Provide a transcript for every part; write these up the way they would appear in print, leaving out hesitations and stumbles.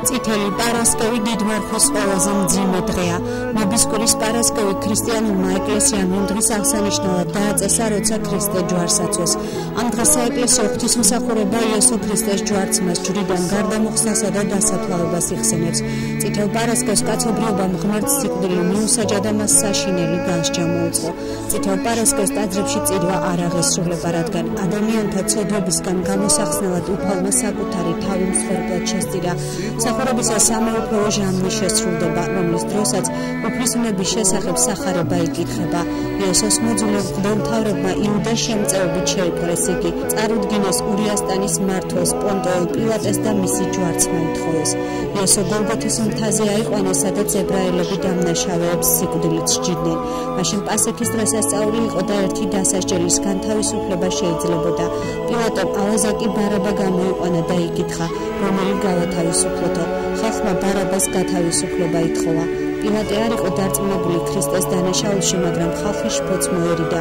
წითელი პარასკევი დიდმარხვის ყველაზე მძიმე დღეა. მობისკვრის პარასკევი ქრისტიანულმა ეკლესიამ იმ დღის აღსანიშნავად დააწესა, როცა ქრისტე ჯვარს აწვეს. ამ დღეს საეკლესიო ღვთისმსახურება იესო ქრისტეს ჯვარცმას ჯვრიდან გარდამოხსნასა და დასაფლავებას იხსენებს. წითელ პარასკევს კაცობრიობამ ღმერთს სიკვდილი მიუსაჯა და მას საშინელი განსჯა მოუწყო. წითელ პარასკევს ტაძრებში წირვა არ აღესრულება, რადგან ადამიანთა ცოდვებისგან გამოსახსნელად უფალმა საკუთარი თავი მსხვერპლად შესწირა. სახურებისა სამეუფლო ჟამი შესრულდება, რომლის დროსაც უფლისუნების შესახებ სახარება იკითხება. იესოს მოძულე მღვდელმთავრებმა იუდას შემწეობით შეიპყრეს იგი, წარუდგინეს ურიასტანის მმართველს პონტიო პილატეს და მისი ჯვარცმა ითხოვეს. იესო გოლგოთის მთაზე აიყვანეს, სადაც ებრაელები დამნაშავეებს სიკვდილით სჯიდნენ. მაშინ პასექის დღესასწაული იყო და ერთი დასასჯელის განთავისუფლება შეიძლებოდა. პილატომ ალაზაკი ბარაბა გამოიყვანა და იკითხა, რომელი გავათავისუფლოთო. ხალხმა ბარაბას გათავისუფლება ითხოვა. პილატე არ იყო დარწმუნებული ქრისტეს დანაშაულში, მაგრამ ხალხი შფოთს მოერიდა.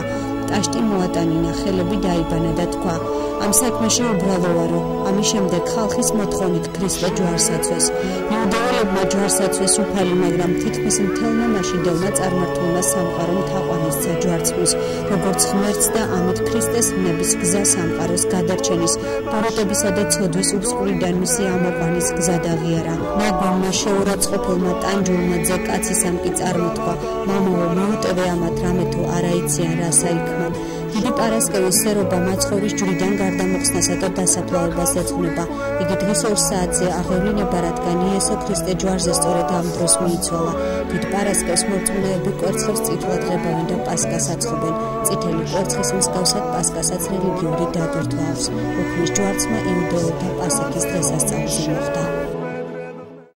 ტაშტი მოატანინა, ხელები დაიბანა და თქვა, ამ საქმეში უბრალო ვარო. ამის შემდეგ ხალხის მოთხოვნით ქრისტე ჯვარს აწვეს. იუდეელებმა ჯვარს აწვეს უფალი, მაგრამ თითქმის მთელმა მაშინდელმა წარმართულმა სამყარომ თაყვანისცა ჯვარცმის, როგორც ღმერთს და ამით ქრისტეს ნების გზა სამყაროს გადარჩენის, ბოროტებისა და ცოდვის უბსკვრიდან მისი ამოყვანის გზა დაღიარა. ნაგვამმა შეურაცხყოფილმა ტანჯულმა ძე კაცისამ კი წარმოთქვა, მამაო, მოუტევე ამათ რამე თუ არა იციან რა საიქმან. დიდი პარასკევის სერობა მაცხოვრის ჯვრიდან გარდამოხსნასა და დასაფლავებას ეძღვნება. იგი დღის 2 საათზე აღევლინება, რადგან იესო ქრისტე ჯვარზე სწორედ ამ დროს მიიცვალა. დიდ პარასკევს მორწმუნეები კვერცხებს წითლად ღებავენ და პასკას აცხობენ. წითელი კვერცხის მსგავსად პასკასაც რელიგიური დატვირთვა აქვს. უფლის ჯვარცმა იუდეელთა პასექის დღესასწაულზე მოხდა.